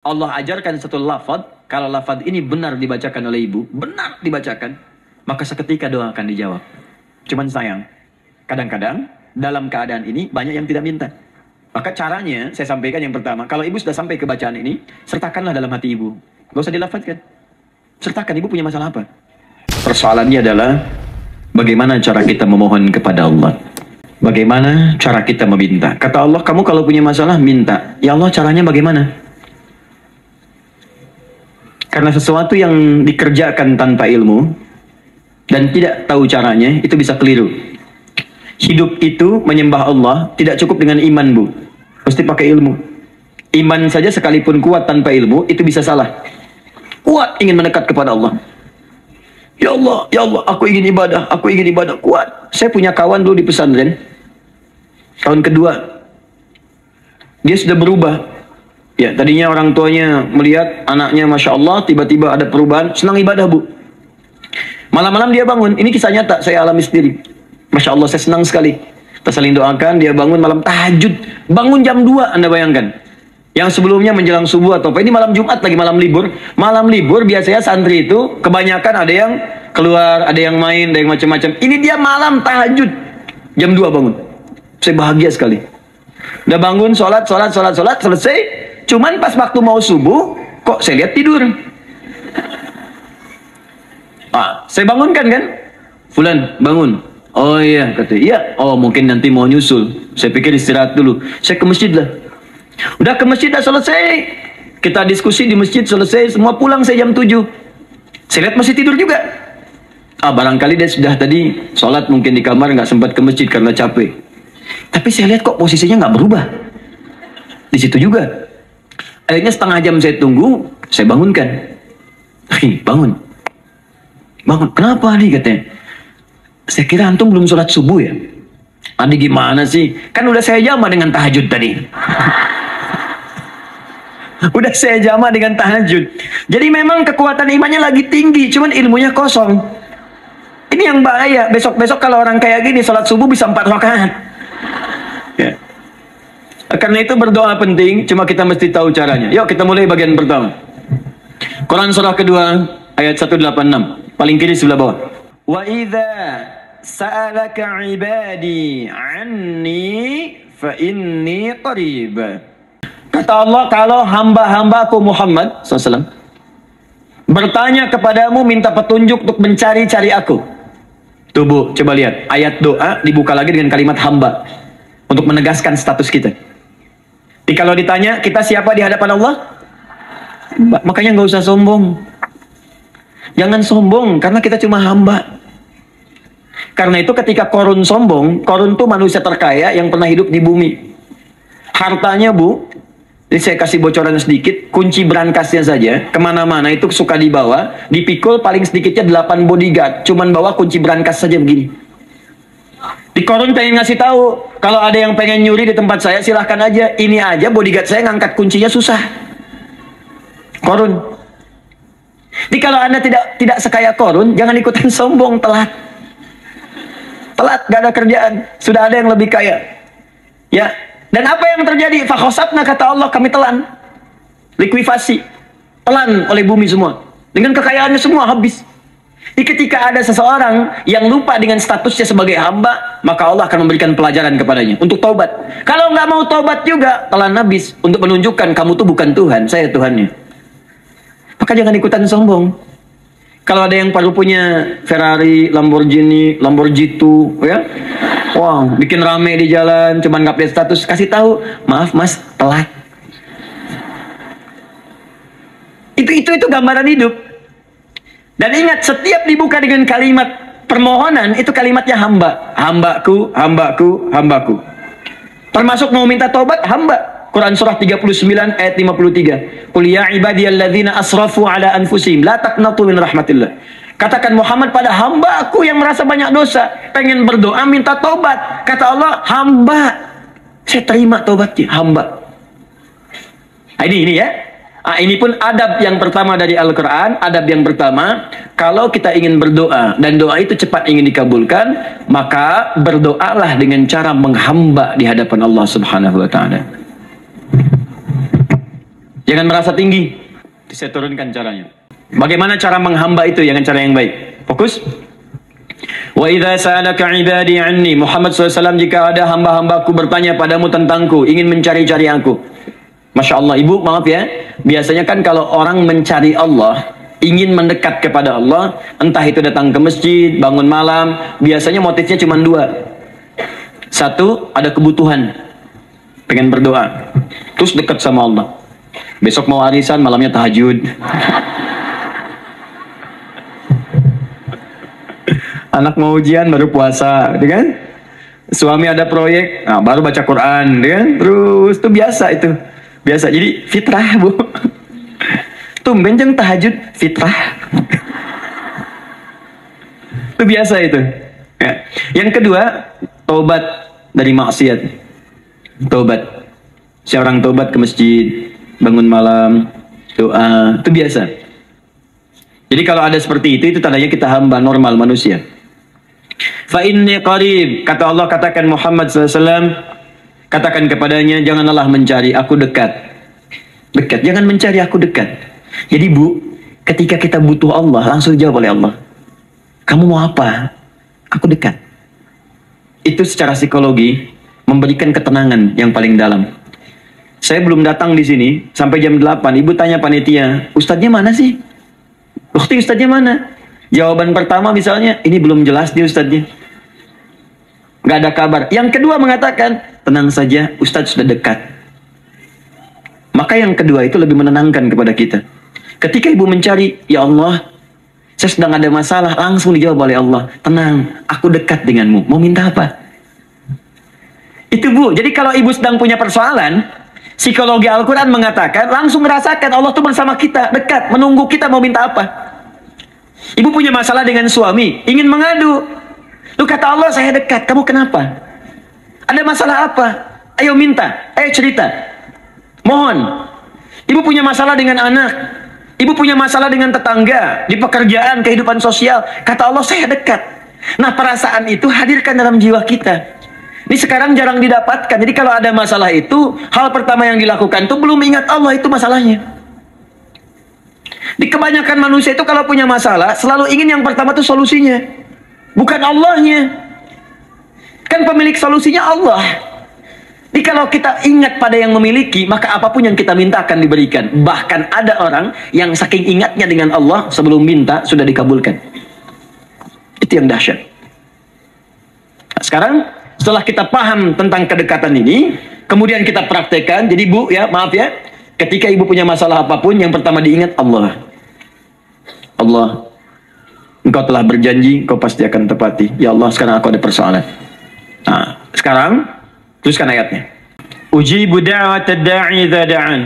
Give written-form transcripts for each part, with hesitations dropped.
Allah ajarkan satu lafaz, kalau lafaz ini benar dibacakan oleh ibu, benar dibacakan, maka seketika doa akan dijawab. Cuman sayang, kadang-kadang dalam keadaan ini banyak yang tidak minta. Maka caranya saya sampaikan yang pertama, kalau ibu sudah sampai ke bacaan ini, sertakanlah dalam hati ibu. Gak usah dilafazkan. Sertakan, ibu punya masalah apa? Persoalannya adalah bagaimana cara kita memohon kepada Allah. Bagaimana cara kita meminta. Kata Allah, kamu kalau punya masalah minta. Ya Allah, caranya bagaimana? Karena sesuatu yang dikerjakan tanpa ilmu dan tidak tahu caranya, itu bisa keliru. Hidup itu menyembah Allah tidak cukup dengan iman, Bu. Mesti pakai ilmu. Iman saja sekalipun kuat tanpa ilmu, itu bisa salah. Kuat ingin mendekat kepada Allah. Ya Allah, aku ingin ibadah, kuat. Saya punya kawan dulu di pesantren. Tahun kedua, dia sudah berubah. Ya, tadinya orang tuanya melihat anaknya Masya Allah, tiba-tiba ada perubahan, senang ibadah, Bu. Malam-malam dia bangun, ini kisah nyata, saya alami sendiri. Masya Allah, saya senang sekali. Kita saling doakan, dia bangun malam tahajud. Bangun jam 2, Anda bayangkan. Yang sebelumnya menjelang subuh atau apa, ini malam Jumat lagi, malam libur. Malam libur biasanya santri itu, kebanyakan ada yang keluar, ada yang main, ada yang macam-macam. Ini dia malam tahajud, jam 2 bangun. Saya bahagia sekali. Udah bangun, sholat, selesai. Cuman pas waktu mau subuh, kok saya lihat tidur. Saya bangunkan kan. Fulan, bangun. Oh iya, kata iya. Oh mungkin nanti mau nyusul. Saya pikir istirahat dulu. Saya ke masjid lah. Udah ke masjid, dah selesai. Kita diskusi di masjid, selesai. Semua pulang saya jam 7. Saya lihat masih tidur juga. Barangkali dia sudah tadi sholat mungkin di kamar, nggak sempat ke masjid karena capek. Tapi saya lihat kok posisinya nggak berubah. Di situ juga. Akhirnya setengah jam saya tunggu, saya bangunkan. Bangun. Kenapa Adi, katanya? Saya kira antum belum sholat subuh ya? Adi gimana sih? Kan udah saya jama dengan tahajud tadi. Udah saya jama dengan tahajud. Jadi memang kekuatan imannya lagi tinggi, cuman ilmunya kosong. Ini yang bahaya. Besok-besok kalau orang kayak gini, sholat subuh bisa 4 rakaat. Ya. Karena itu berdoa penting, cuma kita mesti tahu caranya. Yuk kita mulai bagian pertama. Quran surah kedua ayat 186, paling kiri sebelah bawah. Wa idza sa'alaka 'ibadi 'anni fa inni qarib. Kata Allah, kalau hamba-hambaku Muhammad SAW bertanya kepadamu, minta petunjuk untuk mencari-cari aku. Tuh Bu, coba lihat ayat doa dibuka lagi dengan kalimat hamba untuk menegaskan status kita. Jadi kalau ditanya kita siapa di hadapan Allah, makanya nggak usah sombong. Jangan sombong karena kita cuma hamba. Karena itu ketika Korun sombong, Korun tuh manusia terkaya yang pernah hidup di bumi. Hartanya Bu, ini saya kasih bocoran sedikit, kunci berangkasnya saja kemana-mana itu suka dibawa, dipikul paling sedikitnya 8 bodyguard, cuman bawa kunci berangkas saja begini. Di Korun pengen ngasih tahu, kalau ada yang pengen nyuri di tempat saya silahkan aja. Ini aja bodyguard saya ngangkat kuncinya susah. Korun. Jadi kalau Anda tidak sekaya Korun, jangan ikutan sombong, telat, gak ada kerjaan, sudah ada yang lebih kaya. Ya. Dan apa yang terjadi? Fakhosatna, kata Allah, kami telan, likuifasi, telan oleh bumi semua. Dengan kekayaannya semua habis. Jadi ketika ada seseorang yang lupa dengan statusnya sebagai hamba, maka Allah akan memberikan pelajaran kepadanya untuk taubat. Kalau nggak mau taubat juga, telan habis untuk menunjukkan kamu tuh bukan Tuhan, saya Tuhannya. Maka jangan ikutan sombong. Kalau ada yang baru punya Ferrari, Lamborghini, Lamborghini, ya, wow, bikin rame di jalan, cuman nggak update status, kasih tahu, maaf Mas, telat. Itu gambaran hidup. Dan ingat, setiap dibuka dengan kalimat permohonan, itu kalimatnya hamba. Hambaku, hambaku, hambaku. Termasuk mau minta taubat, hamba. Quran surah 39 ayat 53. Qul ya ibadiyalladzina asrafu ala anfusihim la taqnatu min rahmatillah. Katakan Muhammad pada hamba-Aku yang merasa banyak dosa, pengen berdoa minta taubat. Kata Allah, hamba. Saya terima taubatnya, hamba. Ini ya. Ini pun adab yang pertama dari Al-Quran. Adab yang pertama, kalau kita ingin berdoa dan doa itu cepat ingin dikabulkan, maka berdoalah dengan cara menghamba di hadapan Allah Subhanahu wa ta'ala. Jangan merasa tinggi. Saya turunkan caranya. Bagaimana cara menghamba itu dengan cara yang baik? Fokus. Wa idza sa'alaka 'ibadi 'anni, Muhammad SAW, jika ada hamba-hambaku bertanya padamu tentangku, ingin mencari-cari aku. Masya Allah, ibu, maaf ya. Biasanya kan kalau orang mencari Allah, ingin mendekat kepada Allah, entah itu datang ke masjid, bangun malam, biasanya motifnya cuma dua. Satu, ada kebutuhan, pengen berdoa, terus dekat sama Allah. Besok mau arisan, malamnya tahajud. Anak mau ujian, baru puasa, gitu kan? Suami ada proyek, nah, baru baca Quran, gitu kan? Terus itu biasa itu. Biasa, jadi fitrah, Bu. Tumben jeng tahajud, fitrah. Itu biasa itu. Ya. Yang kedua, tobat dari maksiat. Tobat. Seorang tobat ke masjid, bangun malam, doa, itu biasa. Jadi kalau ada seperti itu tandanya kita hamba normal manusia. Fa inni qarib, kata Allah, katakan Muhammad SAW, katakan kepadanya, janganlah mencari, aku dekat. Dekat, jangan mencari, aku dekat. Jadi Bu, ketika kita butuh Allah, langsung jawab oleh Allah. Kamu mau apa? Aku dekat. Itu secara psikologi memberikan ketenangan yang paling dalam. Saya belum datang di sini sampai jam 8. Ibu tanya panitia, ustadznya mana sih? Bukti ustadznya mana? Jawaban pertama misalnya, ini belum jelas dia ustadznya. Gak ada kabar. Yang kedua mengatakan, tenang saja, ustadz sudah dekat. Maka yang kedua itu lebih menenangkan kepada kita. Ketika ibu mencari, ya Allah, saya sedang ada masalah, langsung dijawab oleh Allah. Tenang, aku dekat denganmu. Mau minta apa? Itu Bu, jadi kalau ibu sedang punya persoalan, psikologi Al-Quran mengatakan, langsung merasakan Allah itu bersama kita, dekat, menunggu kita mau minta apa. Ibu punya masalah dengan suami, ingin mengadu. Lu kata Allah, saya dekat, kamu kenapa? Ada masalah apa? Ayo minta, ayo cerita. Mohon. Ibu punya masalah dengan anak, ibu punya masalah dengan tetangga, di pekerjaan, kehidupan sosial. Kata Allah, saya dekat. Nah, perasaan itu hadirkan dalam jiwa kita. Ini sekarang jarang didapatkan. Jadi kalau ada masalah itu, hal pertama yang dilakukan itu belum ingat Allah, itu masalahnya. Di kebanyakan manusia itu kalau punya masalah, selalu ingin yang pertama itu solusinya. Bukan Allahnya. Kan pemilik solusinya Allah. Jadi kalau kita ingat pada yang memiliki, maka apapun yang kita minta akan diberikan. Bahkan ada orang yang saking ingatnya dengan Allah, sebelum minta sudah dikabulkan. Itu yang dahsyat. Nah, sekarang setelah kita paham tentang kedekatan ini, kemudian kita praktekkan. Jadi Bu, ya maaf ya, ketika ibu punya masalah apapun, yang pertama diingat Allah. Allah, Engkau telah berjanji, Engkau pasti akan tepati. Ya Allah, sekarang aku ada persoalan. Nah, sekarang teruskan ayatnya. Ujibu da'watad da'i idza da'an.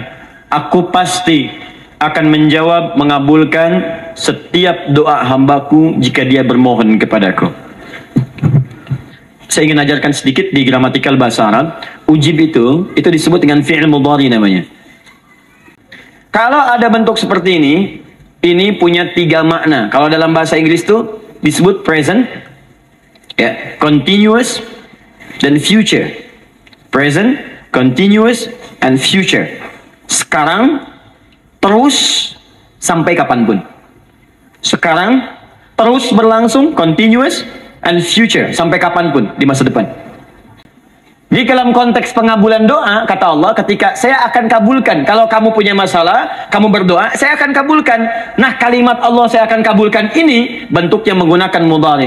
Aku pasti akan menjawab, mengabulkan setiap doa hambaku jika dia bermohon kepadaku. Saya ingin ajarkan sedikit di gramatikal bahasa Arab. Ujib itu disebut dengan fi'il mudhari namanya. Kalau ada bentuk seperti ini punya 3 makna. Kalau dalam bahasa Inggris itu disebut present, ya, continuous, dan future. Present, continuous, and future. Sekarang, terus, sampai kapanpun. Sekarang, terus berlangsung, continuous, and future, sampai kapanpun di masa depan. Jadi dalam konteks pengabulan doa, kata Allah, ketika saya akan kabulkan, kalau kamu punya masalah, kamu berdoa, saya akan kabulkan. Nah, kalimat Allah saya akan kabulkan ini bentuknya menggunakan mudhari.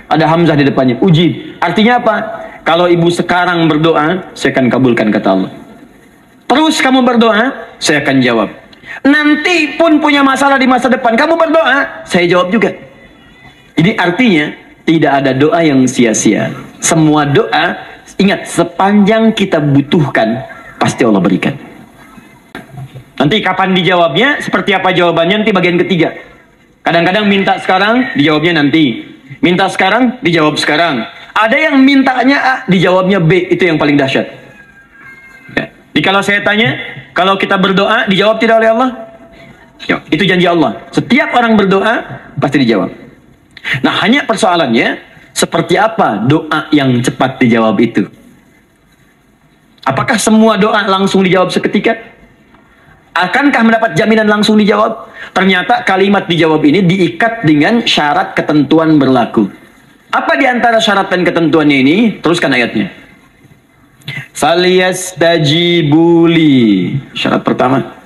Ada hamzah di depannya, ujib. Artinya apa? Kalau ibu sekarang berdoa, saya akan kabulkan, kata Allah. Terus kamu berdoa, saya akan jawab. Nanti pun punya masalah di masa depan, kamu berdoa, saya jawab juga. Jadi artinya tidak ada doa yang sia-sia. Semua doa, ingat, sepanjang kita butuhkan, pasti Allah berikan. Nanti kapan dijawabnya, seperti apa jawabannya, nanti bagian ketiga. Kadang-kadang minta sekarang, dijawabnya nanti. Minta sekarang, dijawab sekarang. Ada yang mintanya A, dijawabnya B. Itu yang paling dahsyat. Ya. Jadi kalau saya tanya, kalau kita berdoa, dijawab tidak oleh Allah? Ya, itu janji Allah. Setiap orang berdoa, pasti dijawab. Nah, hanya persoalannya, seperti apa doa yang cepat dijawab itu? Apakah semua doa langsung dijawab seketika? Akankah mendapat jaminan langsung dijawab? Ternyata kalimat dijawab ini diikat dengan syarat ketentuan berlaku. Apa di antara syarat dan ketentuannya ini? Teruskan ayatnya. Falyastajibuli. Syarat pertama.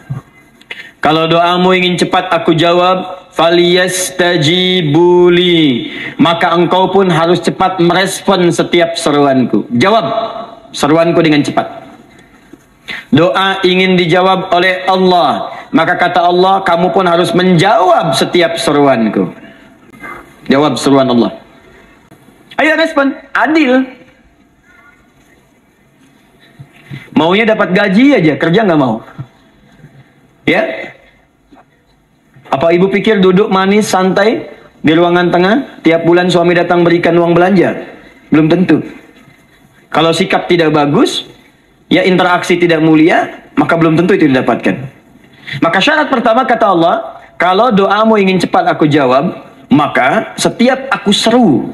Kalau doamu ingin cepat aku jawab, falyastajibuli. Maka engkau pun harus cepat merespon setiap seruanku. Jawab seruanku dengan cepat. Doa ingin dijawab oleh Allah, maka kata Allah, kamu pun harus menjawab setiap seruanku. Jawab seruan Allah. Ayo respon, adil. Maunya dapat gaji aja, kerja nggak mau. Ya? Apa ibu pikir duduk manis, santai di ruangan tengah, tiap bulan suami datang berikan uang belanja? Belum tentu. Kalau sikap tidak bagus, ya interaksi tidak mulia, maka belum tentu itu didapatkan. Maka syarat pertama kata Allah, kalau doamu ingin cepat aku jawab, maka setiap aku seru,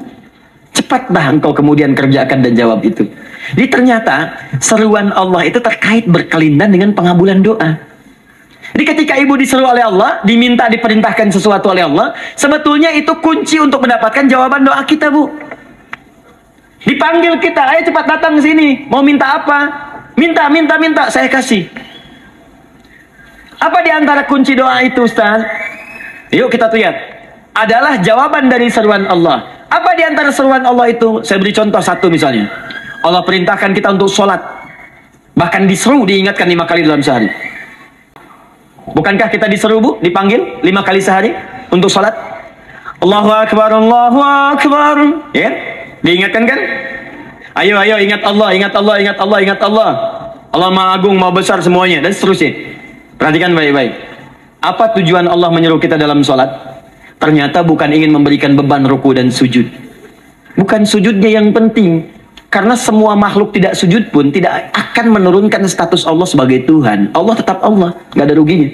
cepatlah engkau kemudian kerjakan dan jawab itu. Jadi ternyata seruan Allah itu terkait berkelindan dengan pengabulan doa. Jadi ketika ibu diseru oleh Allah, diminta diperintahkan sesuatu oleh Allah, sebetulnya itu kunci untuk mendapatkan jawaban doa kita, Bu. Dipanggil kita, ayo cepat datang ke sini, mau minta apa? Minta, saya kasih. Apa di antara kunci doa itu, Ustaz? Yuk kita lihat. Adalah jawaban dari seruan Allah. Apa di antara seruan Allah itu? Saya beri contoh satu misalnya. Allah perintahkan kita untuk sholat. Bahkan diseru, diingatkan 5 kali dalam sehari. Bukankah kita diseru, Bu? Dipanggil 5 kali sehari untuk sholat? Allahu Akbar, Allahu Akbar. Ya? Diingatkan kan? Ayo ingat Allah, ingat Allah, ingat Allah, ingat Allah. Allah Maha Agung, Maha Besar semuanya, dan seterusnya. Perhatikan baik-baik. Apa tujuan Allah menyuruh kita dalam sholat? Ternyata bukan ingin memberikan beban ruku dan sujud. Bukan sujudnya yang penting. Karena semua makhluk tidak sujud pun tidak akan menurunkan status Allah sebagai Tuhan. Allah tetap Allah, nggak ada ruginya.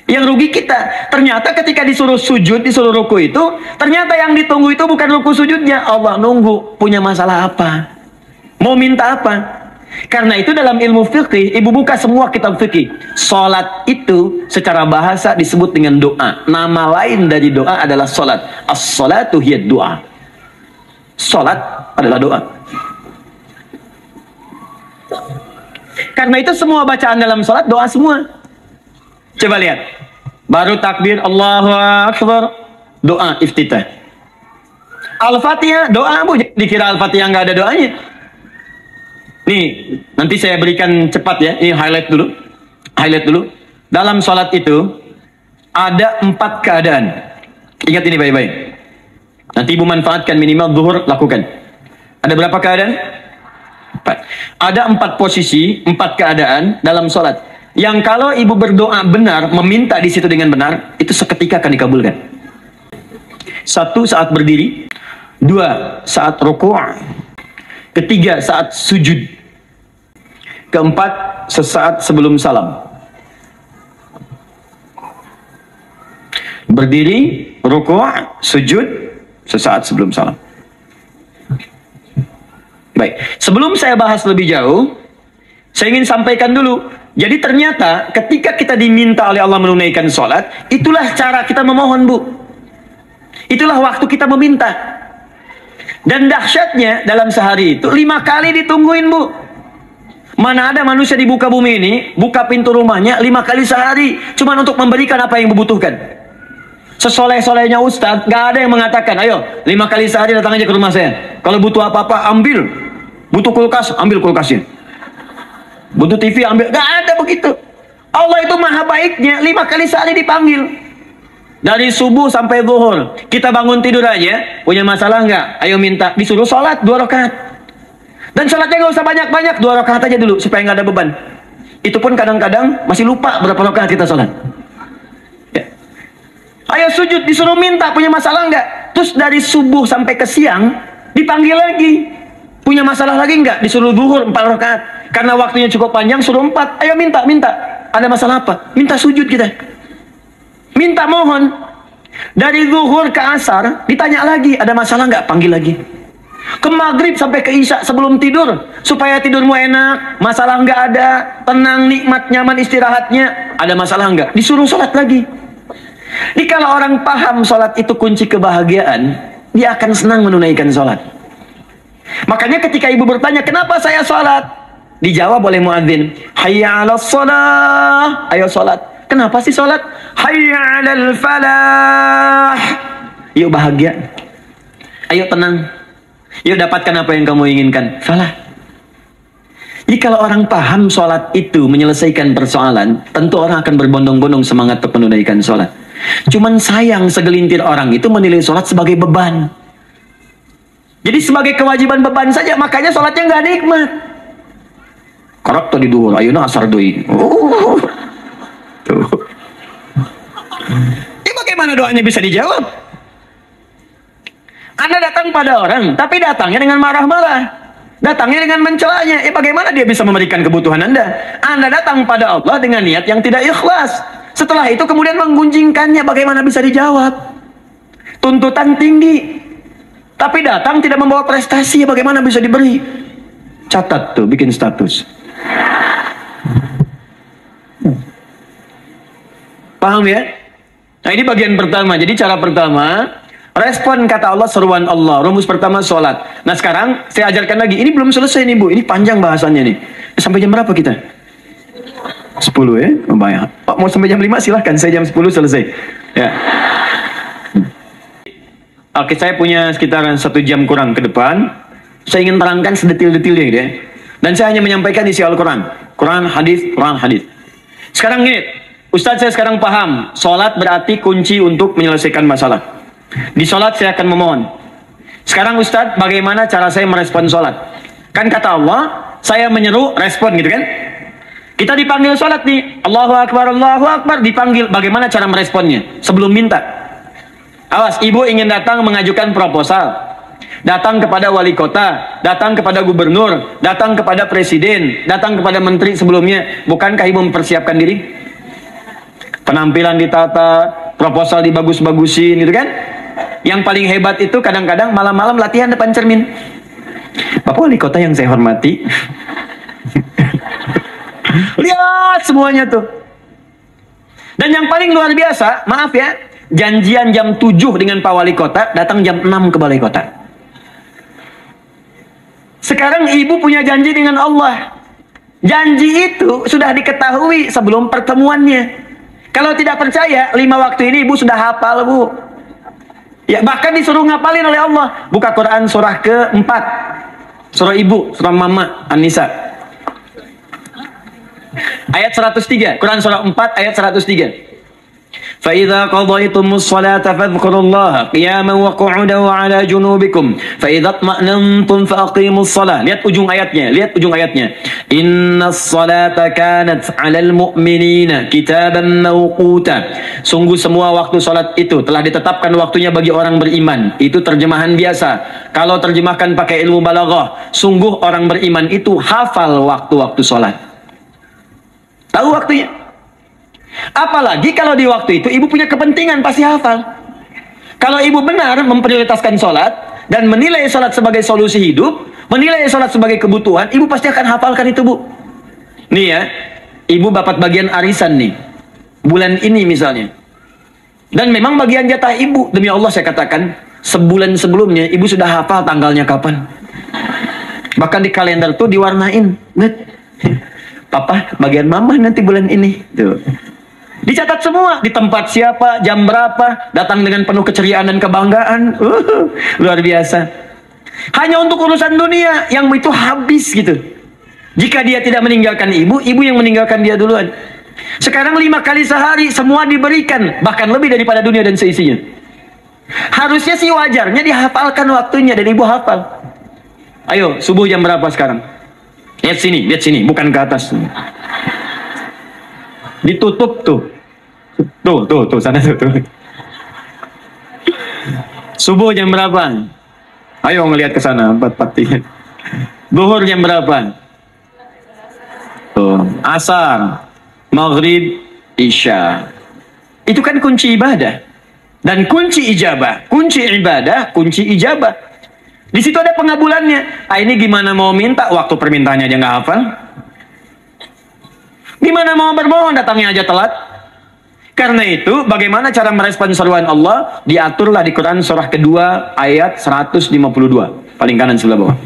Yang rugi kita. Ternyata ketika disuruh sujud, disuruh ruku itu, ternyata yang ditunggu itu bukan ruku sujudnya. Allah nunggu, punya masalah apa? Mau minta apa? Karena itu dalam ilmu fikih, ibu buka semua kitab fikih. Salat itu secara bahasa disebut dengan doa. Nama lain dari doa adalah salat. As-salatu hiya doa. Salat adalah doa. Karena itu semua bacaan dalam salat doa semua. Coba lihat. Baru takbir Allahu Akbar, doa iftitah. Al-Fatihah doa, Bu. Dikira Al-Fatihah nggak ada doanya. Nih, nanti saya berikan cepat ya. Ini highlight dulu. Highlight dulu. Dalam sholat itu ada 4 keadaan. Ingat ini baik-baik. Nanti ibu manfaatkan minimal zuhur, lakukan. Ada berapa keadaan? 4. Ada 4 posisi, 4 keadaan dalam sholat. Yang kalau ibu berdoa benar, meminta di situ dengan benar, itu seketika akan dikabulkan. 1, saat berdiri. 2, saat rukuk. 3, saat sujud. 4, sesaat sebelum salam. Berdiri, rukuk, sujud, sesaat sebelum salam. Baik, sebelum saya bahas lebih jauh, saya ingin sampaikan dulu. Jadi ternyata ketika kita diminta oleh Allah menunaikan sholat, itulah cara kita memohon, Bu. Itulah waktu kita meminta. Dan dahsyatnya dalam sehari itu 5 kali ditungguin, Bu. Mana ada manusia di buka bumi ini, buka pintu rumahnya 5 kali sehari, cuma untuk memberikan apa yang dibutuhkan. Sesoleh-solehnya Ustadz, gak ada yang mengatakan, ayo 5 kali sehari datang aja ke rumah saya. Kalau butuh apa-apa, ambil. Butuh kulkas, ambil kulkasnya. Butuh TV, ambil. Gak ada begitu. Allah itu maha baiknya, 5 kali sehari dipanggil. Dari subuh sampai zuhur. Kita bangun tidur aja, punya masalah nggak? Ayo minta. Disuruh sholat 2 rakaat. Dan sholatnya nggak usah banyak-banyak, 2 rakaat aja dulu, supaya nggak ada beban. Itu pun kadang-kadang masih lupa berapa rakaat kita sholat. Ya. Ayo sujud, disuruh minta, punya masalah nggak? Terus dari subuh sampai ke siang, dipanggil lagi. Punya masalah lagi nggak? Disuruh zuhur 4 rakaat. Karena waktunya cukup panjang, suruh 4. Ayo minta. Ada masalah apa? Minta sujud kita. Minta mohon. Dari zuhur ke asar, ditanya lagi, ada masalah nggak? Panggil lagi. Ke maghrib sampai ke isya sebelum tidur. Supaya tidurmu enak, masalah nggak ada, tenang, nikmat, nyaman istirahatnya. Ada masalah nggak? Disuruh sholat lagi. Jadi kalau orang paham sholat itu kunci kebahagiaan, dia akan senang menunaikan sholat. Makanya ketika ibu bertanya, kenapa saya sholat? Dijawab oleh muadzin, hayya 'alas shalah. Ayo sholat. Kenapa sih sholat? Hayya 'alal falah. Yuk bahagia. Ayo tenang. Yuk dapatkan apa yang kamu inginkan. Falah. Jadi kalau orang paham sholat itu menyelesaikan persoalan, tentu orang akan berbondong-bondong semangat untuk menunaikan sholat. Cuman sayang segelintir orang itu menilai sholat sebagai beban. Jadi sebagai kewajiban beban saja, makanya sholatnya nggak nikmat. Korok tuh di duhur, ayeuna asar deui. Tuh. Ya bagaimana doanya bisa dijawab? Anda datang pada orang, tapi datangnya dengan marah-marah. Datangnya dengan mencelanya. Bagaimana dia bisa memberikan kebutuhan Anda? Anda datang pada Allah dengan niat yang tidak ikhlas. Setelah itu kemudian menggunjingkannya. Bagaimana bisa dijawab? Tuntutan tinggi. Tapi datang tidak membawa prestasi. Bagaimana bisa diberi? Catat tuh, bikin status. Paham ya? Nah ini bagian pertama. Jadi cara pertama, respon kata Allah, seruan Allah. Rumus pertama sholat. Nah sekarang saya ajarkan lagi. Ini belum selesai nih Bu. Ini panjang bahasannya nih. Sampai jam berapa kita? 10 ya? Membayar. Pak mau sampai jam 5 silahkan. Saya jam 10 selesai. Ya. Oke, saya punya sekitar 1 jam kurang ke depan. Saya ingin terangkan sedetil-detilnya gitu ya. Dan saya hanya menyampaikan isi Al-Quran. Quran, hadis, Quran, hadis. Sekarang gini, Ustadz saya sekarang paham. Sholat berarti kunci untuk menyelesaikan masalah. Di sholat saya akan memohon. Sekarang Ustadz, bagaimana cara saya merespon sholat? Kan kata Allah, saya menyeru, respon gitu kan? Kita dipanggil sholat nih, Allahu Akbar, dipanggil. Bagaimana cara meresponnya? Sebelum minta. Awas, ibu ingin datang mengajukan proposal. Datang kepada wali kota, datang kepada gubernur, datang kepada presiden, datang kepada menteri sebelumnya. Bukankah ibu mempersiapkan diri? Penampilan ditata, proposal dibagus-bagusin gitu kan? Yang paling hebat itu kadang-kadang malam-malam latihan depan cermin. Bapak wali kota yang saya hormati. Lihat semuanya tuh. Dan yang paling luar biasa, maaf ya, janjian jam 7 dengan Pak Wali Kota, datang jam 6 ke Balai Kota. Sekarang ibu punya janji dengan Allah. Janji itu sudah diketahui sebelum pertemuannya. Kalau tidak percaya, 5 waktu ini ibu sudah hafal Bu. Ya bahkan disuruh ngapalin oleh Allah. Buka Quran surah ke-4. Surah ibu, surah mama, An-Nisa. Ayat 103. Quran surah 4 ayat 103. فَإِذَا قَضَيْتُمُ الصَّلَاةَ فَاذْكُرُوا اللَّهَ قِيَامًا وَقُعُودًا وَعَلَى جُنُوبِكُمْ فَإِذَا اطْمَأْنَنْتُمْ فَأَقِيمُوا الصَّلَاةَ. Lihat ujung ayatnya, lihat ujung ayatnya. Inna as-salata kanat 'alal mu'minina kitaban mawquta. Sungguh semua waktu salat itu telah ditetapkan waktunya bagi orang beriman. Itu terjemahan biasa. Kalau terjemahkan pakai ilmu balaghah, sungguh orang beriman itu hafal waktu-waktu salat. Tahu waktunya? Apalagi kalau di waktu itu ibu punya kepentingan, pasti hafal. Kalau ibu benar memprioritaskan sholat dan menilai sholat sebagai solusi hidup, menilai sholat sebagai kebutuhan, ibu pasti akan hafalkan itu Bu. Nih ya, ibu dapat bagian arisan nih, bulan ini misalnya. Dan memang bagian jatah ibu, demi Allah saya katakan, sebulan sebelumnya ibu sudah hafal tanggalnya kapan. Bahkan di kalender tuh diwarnain. Papa, bagian mama nanti bulan ini. Tuh. Dicatat semua, di tempat siapa, jam berapa, datang dengan penuh keceriaan dan kebanggaan. Luar biasa. Hanya untuk urusan dunia, yang itu habis gitu. Jika dia tidak meninggalkan ibu, ibu yang meninggalkan dia duluan. Sekarang 5 kali sehari, semua diberikan, bahkan lebih daripada dunia dan seisinya. Harusnya sih wajarnya dihafalkan waktunya, dan ibu hafal. Ayo, subuh jam berapa sekarang? Lihat sini, bukan ke atas. Ditutup tuh. Tuh, sana tuh. Subuh jam berapa? Ayo ngelihat ke sana, 4:43. Zuhur jam berapa? Tuh, asar, maghrib, isya. Itu kan kunci ibadah. Dan kunci ijabah, kunci ibadah, kunci ijabah. Di situ ada pengabulannya. Ini gimana mau minta, waktu permintaannya aja nggak hafal. Gimana mau bermohon, datangnya aja telat. Karena itu, bagaimana cara merespon seruan Allah? Diaturlah di Quran surah kedua ayat 152. Paling kanan sebelah bawah.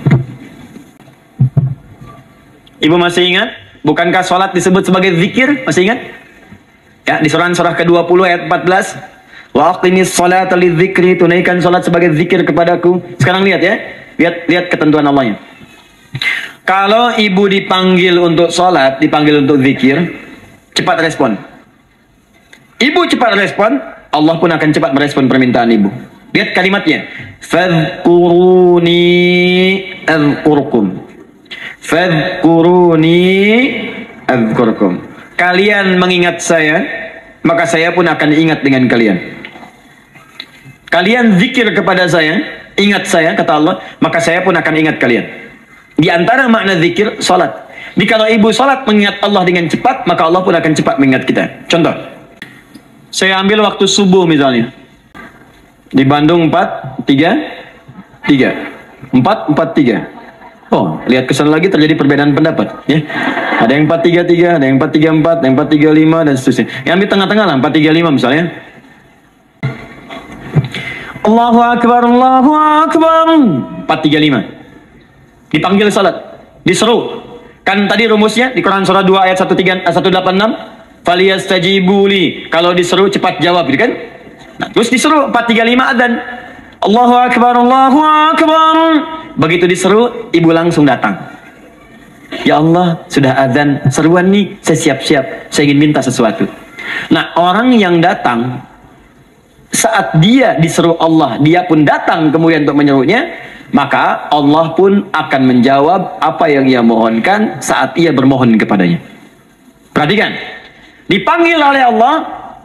Ibu masih ingat? Bukankah sholat disebut sebagai zikir? Masih ingat? Ya, di surah ke-20 ayat 14. Wa aqimis sholata lidzikri, tunaikan sholat sebagai zikir kepadaku. Sekarang lihat ya. Lihat ketentuan Allahnya. Kalau ibu dipanggil untuk sholat, dipanggil untuk zikir, cepat respon. Ibu cepat respon, Allah pun akan cepat merespon permintaan ibu. Lihat kalimatnya. Fadhkuruni azkurkum. Fadhkuruni azkurkum. Kalian mengingat saya, maka saya pun akan ingat dengan kalian. Kalian zikir kepada saya, ingat saya, kata Allah, maka saya pun akan ingat kalian. Di antara makna zikir, salat. Jadi kalau ibu salat mengingat Allah dengan cepat, maka Allah pun akan cepat mengingat kita. Contoh, saya ambil waktu subuh misalnya. Di Bandung 4-3-3. 4-4-3. Oh, lihat kesana lagi terjadi perbedaan pendapat. Ya. Ada yang 4-3-3, ada yang 4-3-4, ada yang 4-3-5, dan seterusnya. Yang di tengah-tengah lah, 4-3-5 misalnya. Allahu Akbar, Allahu Akbar. 4-3-5. Dipanggil salat, diseru. Kan tadi rumusnya di Quran surah 2 ayat 186. Faliyastajibuli. Kalau diseru cepat jawab, gitu kan? Nah, terus disuruh 4-3-5 adzan. Allahu Akbar, Allahu Akbar. Begitu diseru, ibu langsung datang. Ya Allah, sudah adzan, seruan nih, saya siap-siap, saya ingin minta sesuatu. Nah, orang yang datang saat dia diseru Allah, dia pun datang kemudian untuk menyerunya, maka Allah pun akan menjawab apa yang ia mohonkan saat ia bermohon kepadanya. Perhatikan. Dipanggil oleh Allah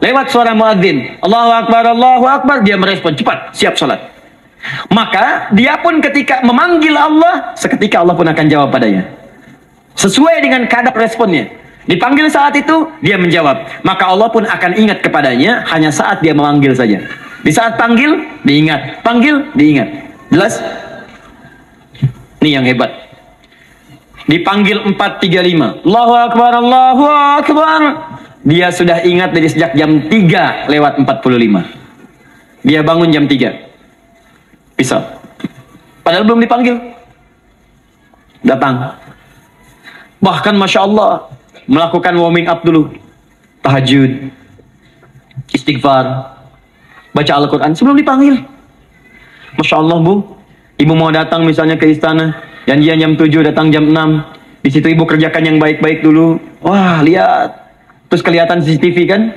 lewat suara muadzin, Allahu Akbar, dia merespon cepat, siap salat. Maka dia pun ketika memanggil Allah, seketika Allah pun akan jawab padanya. Sesuai dengan kadar responnya. Dipanggil saat itu, dia menjawab. Maka Allah pun akan ingat kepadanya hanya saat dia memanggil saja. Di saat panggil, diingat. Panggil, diingat. Jelas? Ini yang hebat. Dipanggil 4-3-5. Allahu Akbar, Allahu Akbar. Dia sudah ingat dari sejak jam 3:45. Dia bangun jam 3. Bisa. Padahal belum dipanggil. Datang. Bahkan Masya Allah, melakukan warming up dulu. Tahajud. Istighfar. Baca Al-Quran sebelum dipanggil. Masya Allah Bu. Ibu mau datang misalnya ke istana. Janjian jam 7, datang jam 6. Di situ ibu kerjakan yang baik-baik dulu. Wah, lihat. Terus kelihatan CCTV kan.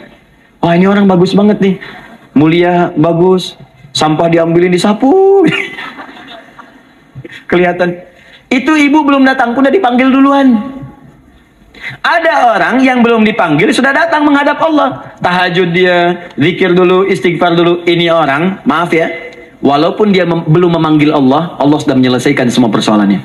Wah, ini orang bagus banget nih. Mulia, bagus. Sampah diambilin, disapu. Kelihatan. Itu ibu belum datang pun udah dipanggil duluan. Ada orang yang belum dipanggil sudah datang menghadap Allah. Tahajud dia, zikir dulu, istighfar dulu. Ini orang, maaf ya, walaupun dia belum memanggil Allah, Allah sudah menyelesaikan semua persoalannya.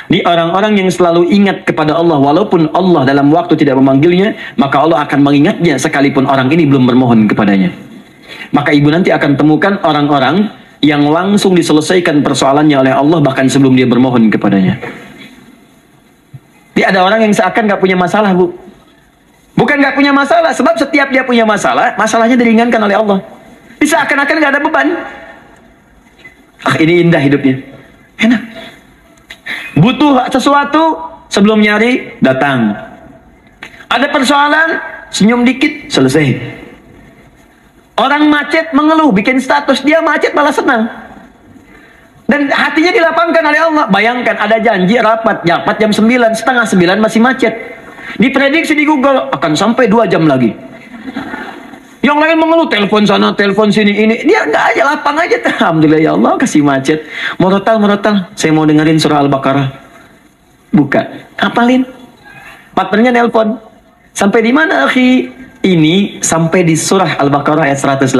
Di orang-orang yang selalu ingat kepada Allah, walaupun Allah dalam waktu tidak memanggilnya, maka Allah akan mengingatnya sekalipun orang ini belum bermohon kepadanya. Maka ibu nanti akan temukan orang-orang yang langsung diselesaikan persoalannya oleh Allah bahkan sebelum dia bermohon kepadanya. Dia ada orang yang seakan gak punya masalah, Bu. Bukan gak punya masalah, sebab setiap dia punya masalah, masalahnya diringankan oleh Allah. Bisa akan-akan gak ada beban. Ah, ini indah hidupnya. Enak. Butuh sesuatu, sebelum nyari, datang. Ada persoalan, senyum dikit, selesai. Orang macet mengeluh, bikin status, dia macet malah senang. Dan hatinya dilapangkan oleh Allah. Bayangkan ada janji rapat jam 9, setengah 9 masih macet. Diprediksi di Google akan sampai 2 jam lagi. Yang lain mengeluh, telepon sana, telepon sini, ini. Dia enggak aja, lapang aja. Alhamdulillah ya Allah, kasih macet. Murotal, saya mau dengerin surah Al-Baqarah. Buka, hafalin. Partnernya nelpon. Sampai di mana, akhi? Ini sampai di surah Al-Baqarah ayat 186.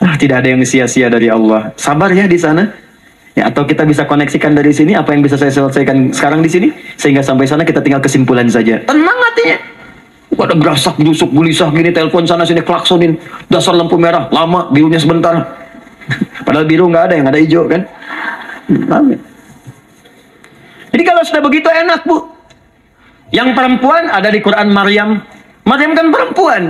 Tidak ada yang sia-sia dari Allah. Sabar ya di sana. Ya, atau kita bisa koneksikan dari sini apa yang bisa saya selesaikan sekarang di sini, sehingga sampai sana kita tinggal kesimpulan saja. Tenang hatinya. Ada gerasak, busuk, gelisah gini, telepon sana sini, klaksonin, dasar lampu merah, lama, birunya sebentar. Padahal biru nggak ada, yang ada hijau kan. Paham ya? Jadi kalau sudah begitu enak, Bu. Yang perempuan ada di Quran Maryam. Maryam kan perempuan.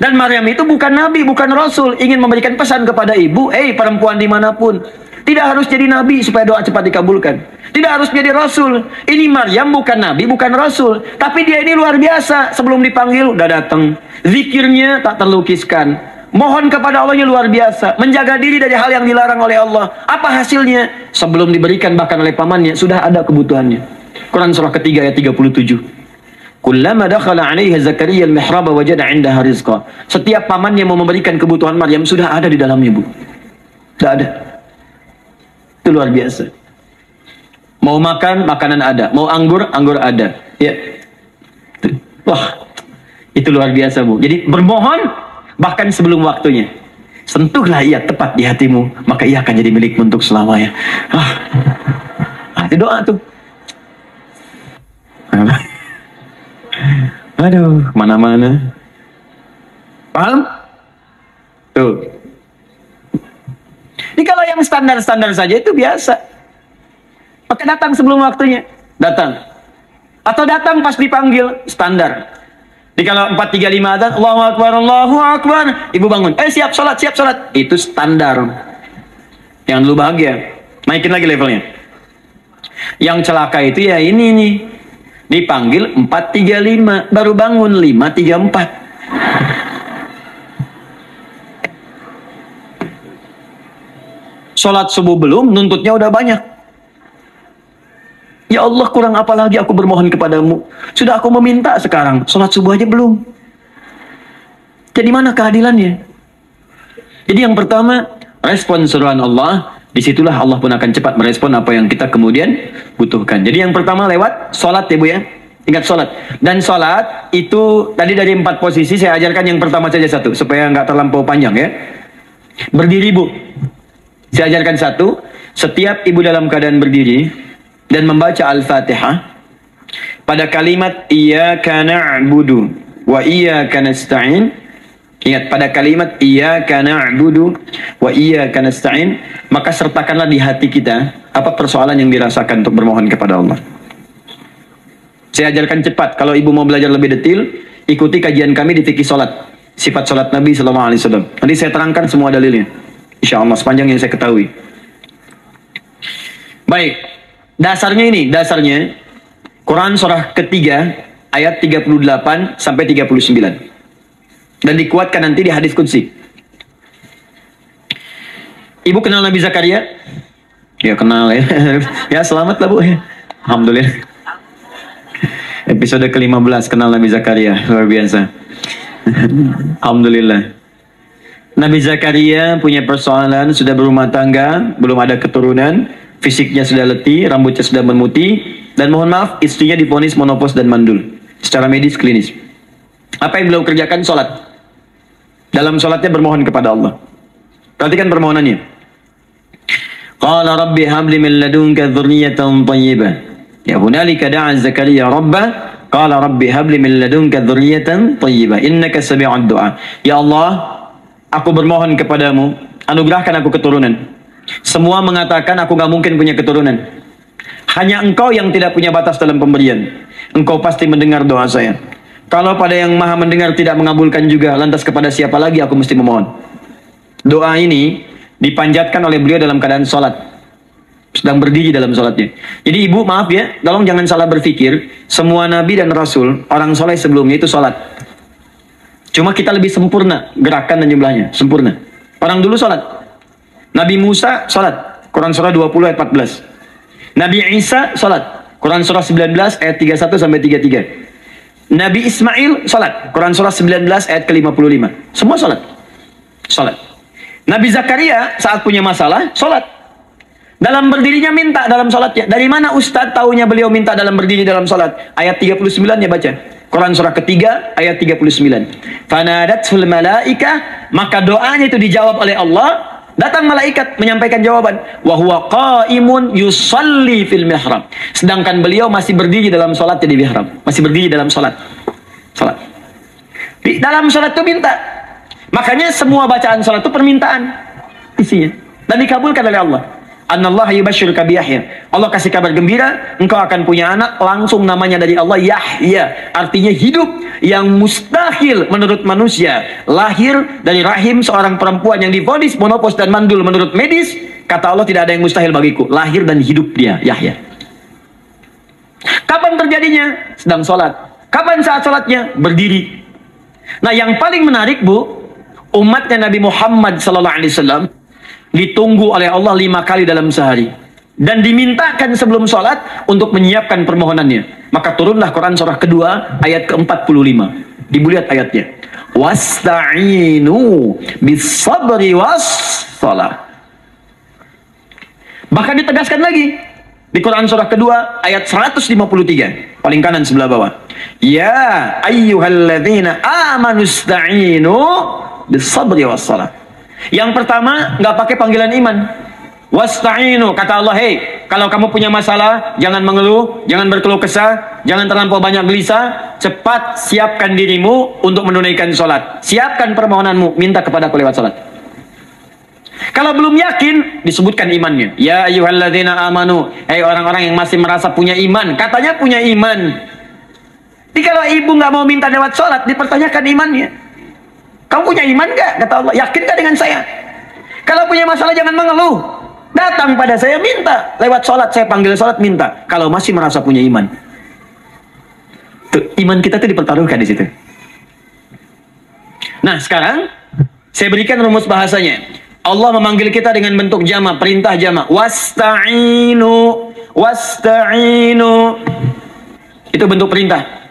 Dan Maryam itu bukan nabi, bukan rasul. Ingin memberikan pesan kepada ibu, perempuan dimanapun. Tidak harus jadi nabi supaya doa cepat dikabulkan. Tidak harus jadi rasul. Ini Maryam bukan nabi, bukan rasul. Tapi dia ini luar biasa. Sebelum dipanggil, udah datang. Zikirnya tak terlukiskan. Mohon kepada Allahnya luar biasa. Menjaga diri dari hal yang dilarang oleh Allah. Apa hasilnya? Sebelum diberikan bahkan oleh pamannya, sudah ada kebutuhannya. Quran surah ketiga ayat 37. Kullama dakhala 'alaiha Zakaria al-mihrab wajada 'indaha rizqa. Setiap pamannya mau memberikan kebutuhan Maryam sudah ada di dalamnya, Bu. Sudah ada. Itu luar biasa. Mau makan, makanan ada. Mau anggur, anggur ada. Ya. Wah, itu luar biasa, Bu. Jadi bermohon bahkan sebelum waktunya. Sentuhlah ia tepat di hatimu, maka ia akan jadi milikmu untuk selamanya. Itu doa tuh. Aduh, mana-mana. Paham? Tuh. Ini kalau yang standar-standar saja itu biasa. Maka datang sebelum waktunya. Datang. Atau datang pas dipanggil. Standar. Jadi kalau 4.35 adzan, Allahu Akbar, Allahu Akbar. Ibu bangun. Siap sholat, siap sholat. Itu standar. Yang dulu bahagia. Naikin lagi levelnya. Yang celaka itu ya ini nih. Dipanggil 4.35, baru bangun 5.34. Sholat subuh belum, nuntutnya udah banyak. Ya Allah, kurang apa lagi aku bermohon kepadamu. Sudah aku meminta sekarang, sholat subuh aja belum. Jadi mana keadilannya? Jadi yang pertama, respon seruan Allah. Disitulah Allah pun akan cepat merespon apa yang kita kemudian butuhkan. Jadi yang pertama lewat sholat ya Bu ya. Ingat sholat. Dan sholat itu tadi dari 4 posisi saya ajarkan yang pertama saja satu. Supaya nggak terlampau panjang ya. Berdiri Bu. Saya ajarkan satu. Setiap ibu dalam keadaan berdiri dan membaca Al-Fatihah. Pada kalimat Iyyaka na'budu wa iyyaka nasta'in. Ingat, pada kalimat Iyyaka na'budu wa iyyaka nasta'in, maka sertakanlah di hati kita apa persoalan yang dirasakan untuk bermohon kepada Allah. Saya ajarkan cepat. Kalau ibu mau belajar lebih detail, ikuti kajian kami di fikih salat. Sifat salat Nabi sallallahu alaihi wasallam. Nanti saya terangkan semua dalilnya. Insyaallah sepanjang yang saya ketahui. Baik. Dasarnya ini, dasarnya Quran surah ketiga ayat 38 sampai 39. Dan dikuatkan nanti di hadis qudsi. Ibu kenal Nabi Zakaria? Ya kenal ya. Ya selamat lah Bu. Alhamdulillah. Episode ke-15 kenal Nabi Zakaria. Luar biasa. Alhamdulillah. Nabi Zakaria punya persoalan, sudah berumah tangga, belum ada keturunan, fisiknya sudah letih, rambutnya sudah memutih, dan mohon maaf istrinya divonis monopos dan mandul. Secara medis klinis. Apa yang beliau kerjakan? Sholat. Dalam sholatnya bermohon kepada Allah. Perhatikan permohonannya. Qala rabbi habli min ladunka dzurriyyatan thayyibah. Ya hunalika da'a Zakaria rabbah. Qala rabbi habli min ladunka dzurriyyatan thayyibah. Innaka sami'ud du'a. Ya Allah, aku bermohon kepadamu, anugerahkan aku keturunan. Semua mengatakan aku gak mungkin punya keturunan. Hanya engkau yang tidak punya batas dalam pemberian. Engkau pasti mendengar doa saya. Kalau pada yang maha mendengar tidak mengabulkan juga, lantas kepada siapa lagi aku mesti memohon? Doa ini dipanjatkan oleh beliau dalam keadaan sholat. Sedang berdiri dalam sholatnya. Jadi ibu maaf ya, tolong jangan salah berpikir. Semua nabi dan rasul, orang soleh sebelumnya itu sholat. Cuma kita lebih sempurna gerakan dan jumlahnya. Sempurna. Orang dulu sholat. Nabi Musa sholat. Quran surah 20 ayat 14. Nabi Isa sholat. Quran surah 19 ayat 31 sampai 33. Nabi Ismail salat. Quran surah 19 ayat ke-55. Semua salat. Salat. Nabi Zakaria saat punya masalah salat. Dalam berdirinya minta dalam salatnya. Dari mana Ustadz taunya beliau minta dalam berdiri dalam salat? Ayat 39 ya baca. Quran surah ketiga ayat 39. Fanadatul malaika, maka doanya itu dijawab oleh Allah. Datang malaikat menyampaikan jawaban. Wa huwa qaimun yusalli fil mihrab. Sedangkan beliau masih berdiri dalam salat di mihrab. Masih berdiri dalam salat. Salat. Di dalam salat itu minta. Makanya semua bacaan salat itu permintaan. isinya. Dan dikabulkan oleh Allah. Anallaha yubashshiruka biyahya. Allah kasih kabar gembira, engkau akan punya anak, langsung namanya dari Allah Yahya. Artinya hidup yang mustahil menurut manusia. Lahir dari rahim seorang perempuan yang divonis monopos dan mandul menurut medis. Kata Allah, tidak ada yang mustahil bagiku. Lahir dan hidup dia, Yahya. Kapan terjadinya? Sedang sholat. Kapan saat sholatnya? Berdiri. Nah, yang paling menarik, Bu, umatnya Nabi Muhammad SAW ditunggu oleh Allah 5 kali dalam sehari. Dan dimintakan sebelum sholat untuk menyiapkan permohonannya. Maka turunlah Quran surah kedua ayat ke-45. Ibu lihat ayatnya. Wasta'inu bis-sabri was-salah. Bahkan ditegaskan lagi di Quran surah kedua ayat 153. Paling kanan sebelah bawah. Ya ayyuhalladzina amanu ista'inu bis-sabri was-salah. Yang pertama, nggak pakai panggilan iman. Wasta'inu, kata Allah, hei, kalau kamu punya masalah, jangan mengeluh, jangan berkeluh kesah, jangan terlampau banyak gelisah, cepat siapkan dirimu untuk menunaikan sholat. Siapkan permohonanmu, minta kepada aku lewat sholat. Kalau belum yakin, disebutkan imannya. Ya ayyuhalladzina amanu, hei orang-orang yang masih merasa punya iman, katanya punya iman. Jadi kalau ibu nggak mau minta lewat sholat, dipertanyakan imannya. Kamu punya iman gak? Kata Allah, yakin gak dengan saya? Kalau punya masalah jangan mengeluh. Datang pada saya, minta. Lewat sholat, saya panggil sholat, minta. Kalau masih merasa punya iman. Tuh, iman kita tuh dipertaruhkan di situ. Nah, sekarang saya berikan rumus bahasanya. Allah memanggil kita dengan bentuk jama, perintah jama. Wasta'inu, wasta'inu. Itu bentuk perintah.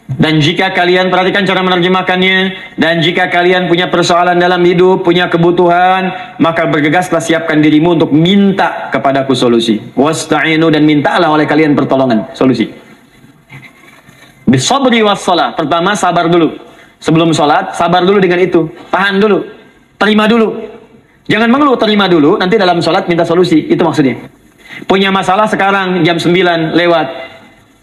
Dan jika kalian perhatikan cara menerjemahkannya, dan jika kalian punya persoalan dalam hidup, punya kebutuhan, maka bergegaslah siapkan dirimu untuk minta kepadaku solusi. Wasta'inu, dan mintalah oleh kalian pertolongan, solusi. Bisabri wassalah. Pertama, sabar dulu. Sebelum sholat, sabar dulu dengan itu. Tahan dulu. Terima dulu. Jangan mengeluh, terima dulu. Nanti dalam sholat minta solusi. Itu maksudnya. Punya masalah sekarang, jam 9 lewat.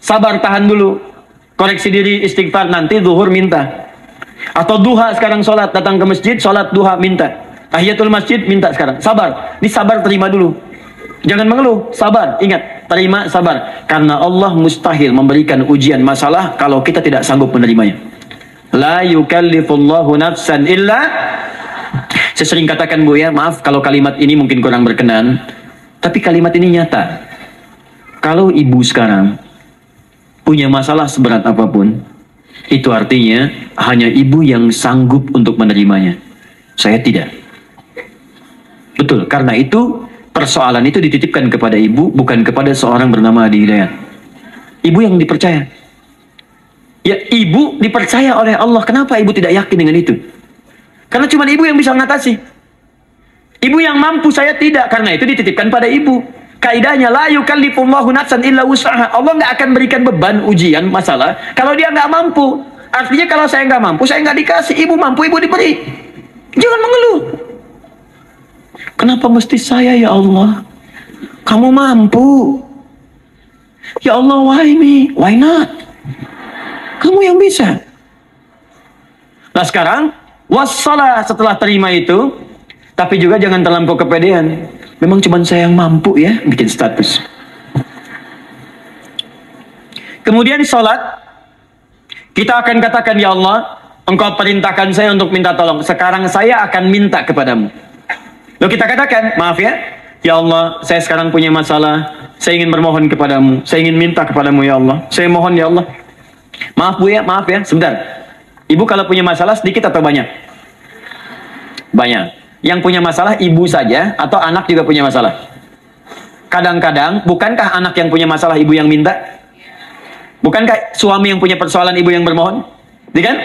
Sabar, tahan dulu. Koreksi diri, istighfar, nanti zuhur minta. Atau duha sekarang sholat, datang ke masjid, sholat duha minta. Tahiyatul masjid minta sekarang. Sabar, disabar, terima dulu. Jangan mengeluh, sabar, ingat, terima, sabar. Karena Allah mustahil memberikan ujian masalah kalau kita tidak sanggup menerimanya. La yukallifullahu nafsan illa. Saya sering katakan, Bu, ya, maaf kalau kalimat ini mungkin kurang berkenan, tapi kalimat ini nyata. Kalau ibu sekarang punya masalah seberat apapun, itu artinya hanya ibu yang sanggup untuk menerimanya. Saya tidak. Betul, karena itu persoalan itu dititipkan kepada ibu, bukan kepada seorang bernama Adi Hidayat. Ibu yang dipercaya. Ya, ibu dipercaya oleh Allah. Kenapa ibu tidak yakin dengan itu? Karena cuma ibu yang bisa mengatasi. Ibu yang mampu, saya tidak. Karena itu dititipkan pada ibu. Kaidahnya, la yukallifullahu nafsan illa wus'aha. Allah nggak akan berikan beban, ujian, masalah kalau dia nggak mampu. Artinya kalau saya nggak mampu, saya nggak dikasih. Ibu mampu, ibu diberi. Jangan mengeluh. Kenapa mesti saya, ya Allah? Kamu mampu. Ya Allah, why me? Why not? Kamu yang bisa. Nah sekarang, wassalah, setelah terima itu, tapi juga jangan terlampau kepedean. Memang cuma saya yang mampu, ya, bikin status. Kemudian sholat, kita akan katakan, ya Allah, Engkau perintahkan saya untuk minta tolong. Sekarang saya akan minta kepadamu. Lalu kita katakan, maaf ya, ya Allah, saya sekarang punya masalah. Saya ingin bermohon kepadamu. Saya ingin minta kepadamu, ya Allah. Saya mohon, ya Allah. Maaf, Bu, ya, maaf ya, sebentar. Ibu kalau punya masalah sedikit atau banyak? Banyak. Yang punya masalah ibu saja atau anak juga punya masalah? Kadang-kadang, bukankah anak yang punya masalah ibu yang minta? Bukankah suami yang punya persoalan ibu yang bermohon? Kan?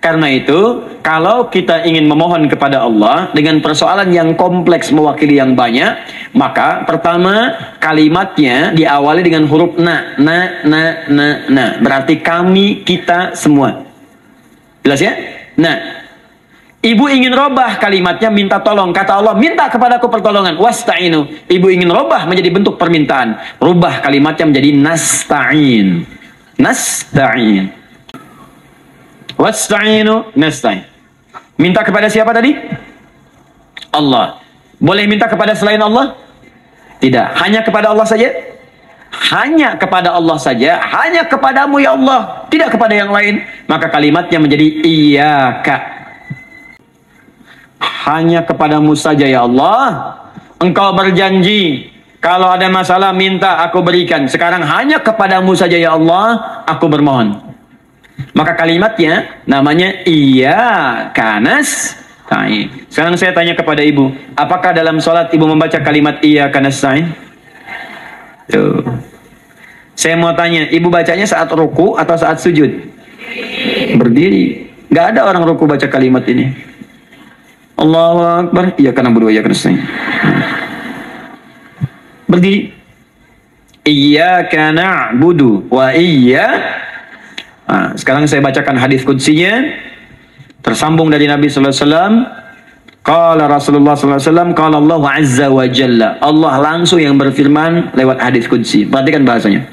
Karena itu, kalau kita ingin memohon kepada Allah dengan persoalan yang kompleks mewakili yang banyak, maka pertama kalimatnya diawali dengan huruf na. Berarti kami, kita, semua. Jelas ya? Nah, ibu ingin robah kalimatnya minta tolong. Kata Allah, minta kepadaku pertolongan. Wasta'inu. Ibu ingin robah menjadi bentuk permintaan. Rubah kalimatnya menjadi nasta'in. Nasta'in. Wasta'inu nasta'in. Minta kepada siapa tadi? Allah. Boleh minta kepada selain Allah? Tidak. Hanya kepada Allah saja? Hanya kepada Allah saja. Hanya kepadamu ya Allah, tidak kepada yang lain. Maka kalimatnya menjadi iyyaka. Hanya kepadamu saja ya Allah. Engkau berjanji kalau ada masalah minta aku berikan. Sekarang hanya kepadamu saja ya Allah aku bermohon. Maka kalimatnya namanya iyyaka nasta'in. Sekarang saya tanya kepada ibu, apakah dalam sholat ibu membaca kalimat iyyaka nasta'in? Tuh. Saya mau tanya, ibu bacanya saat ruku atau saat sujud? Berdiri. Gak ada orang ruku baca kalimat ini. Allahu Akbar, iyyaka na'budu wa iyyaka nasta'in. Berdiri. Iyyaka na'budu wa iyyaka. Nah, sekarang saya bacakan hadis qudsinya, tersambung dari Nabi sallallahu alaihi wasallam. Qala Rasulullah sallallahu alaihi wasallam, qala Allah azza wa jalla. Allah langsung yang berfirman lewat hadis qudsi. Perhatikan bahasanya.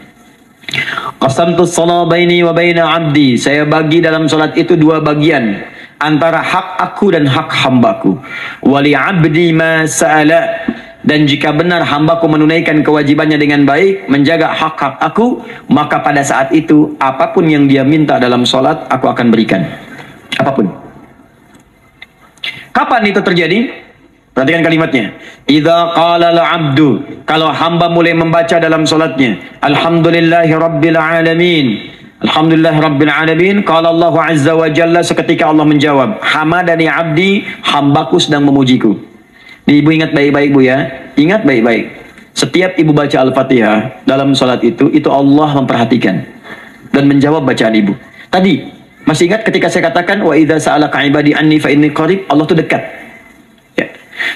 Qasamtu shalah baini wa baina 'abdi. Saya bagi dalam salat itu dua bagian, antara hak aku dan hak hambaku. Wa li 'abdi ma sa'ala. Dan jika benar hambaku menunaikan kewajibannya dengan baik, menjaga hak-hak aku, maka pada saat itu apapun yang dia minta dalam sholat, aku akan berikan. Apapun. Kapan itu terjadi? Perhatikan kalimatnya. Idza qala al-'abdu, kalau hamba mulai membaca dalam sholatnya, Alhamdulillahi Rabbil Alamin. Alhamdulillah Rabbil Alamin. Qala Allah Azza wa Jalla, seketika Allah menjawab, Hamadani abdi, hambaku sedang memujiku. Ibu ingat baik-baik Bu ya, ingat baik-baik. Setiap ibu baca Al-Fatihah dalam sholat itu Allah memperhatikan dan menjawab bacaan ibu. Tadi masih ingat ketika saya katakan wa idza sa'alaka ibadi anni fa inni qarib, Allah itu dekat. Ya.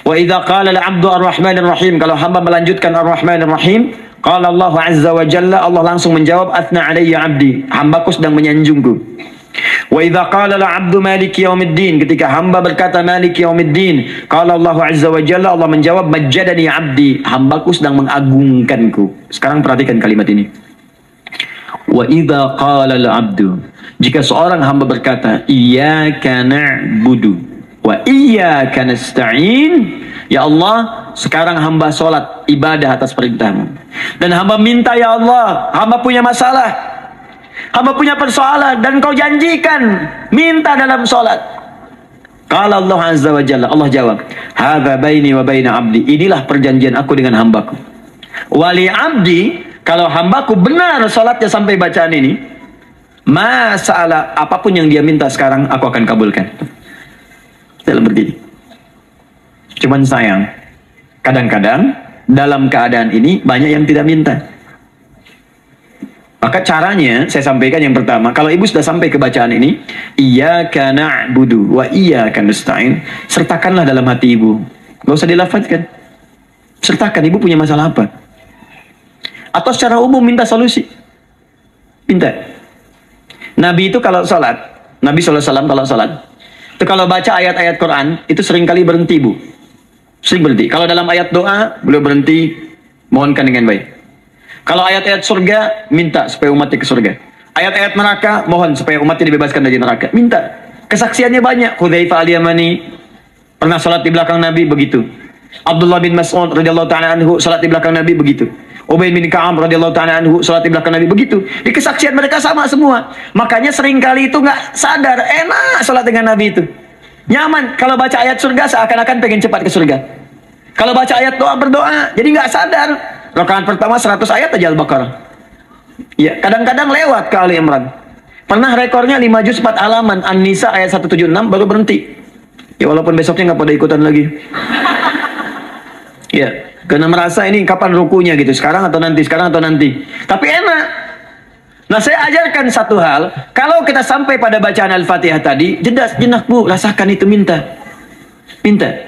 Wa idza qala al-'abdu ar-rahmanir rahim, kalau hamba melanjutkan ar-rahmanir rahim, qala Allah azza wa jalla, Allah langsung menjawab athna alayya 'abdi, hambaku sedang menyanjungku. Wa idza qala al-'abdu maliki yaumiddin, ketika hamba berkata maliki yaumiddin, qala Allah azza wa jalla, Allah menjawab majjadani 'abdi, hambaku sedang mengagungkanku. Sekarang perhatikan kalimat ini. Wa idza qala al-'abdu, jika seorang hamba berkata iyyaka na'budu wa iyyaka nasta'in, ya Allah, sekarang hamba sholat ibadah atas perintahmu, dan hamba minta ya Allah, hamba punya masalah, hamba punya persoalan, dan kau janjikan minta dalam sholat. Qala Allah azza wa jalla, Allah jawab, hadza baini wa baina abdi, inilah perjanjian aku dengan hambaku. Wali abdi, kalau hambaku benar sholatnya sampai bacaan ini, masalah apapun yang dia minta sekarang aku akan kabulkan. Dalam berdiri. Cuman sayang, kadang-kadang dalam keadaan ini banyak yang tidak minta. Maka caranya saya sampaikan yang pertama, kalau ibu sudah sampai ke bacaan ini, iyyaka na'budu wa iyyaka nasta'in, sertakanlah dalam hati ibu. Gak usah dilafazkan. Sertakan, ibu punya masalah apa? Atau secara umum minta solusi. Minta. Nabi itu kalau sholat, Nabi SAW kalau sholat, itu kalau baca ayat-ayat Quran, itu seringkali berhenti Bu. Sering berhenti. Kalau dalam ayat doa, beliau berhenti, mohonkan dengan baik. Kalau ayat-ayat surga, minta supaya umatnya ke surga. Ayat-ayat neraka, mohon supaya umatnya dibebaskan dari neraka. Minta. Kesaksiannya banyak. Hudzaifah al-Yamani pernah sholat di belakang Nabi, begitu. Abdullah bin Mas'ud radhiyallahu ta'ala anhu sholat di belakang Nabi, begitu. Ubay bin Ka'ab radhiyallahu ta'ala anhu sholat di belakang Nabi, begitu. Di kesaksian mereka sama semua. Makanya seringkali itu nggak sadar, enak sholat dengan Nabi itu. Nyaman. Kalau baca ayat surga seakan-akan pengen cepat ke surga. Kalau baca ayat doa berdoa, jadi nggak sadar. Rakaat pertama 100 ayat aja Al-Baqarah. Ya, kadang-kadang lewat ke Ali Imran. Pernah rekornya 5 juz 4 halaman, An-Nisa ayat 176 baru berhenti. Ya walaupun besoknya nggak pada ikutan lagi. Ya, karena merasa ini kapan rukunya gitu, sekarang atau nanti, sekarang atau nanti. Tapi enak. Nah, saya ajarkan satu hal, kalau kita sampai pada bacaan Al-Fatihah tadi, jeda sejenak Bu, rasakan itu, minta. Minta.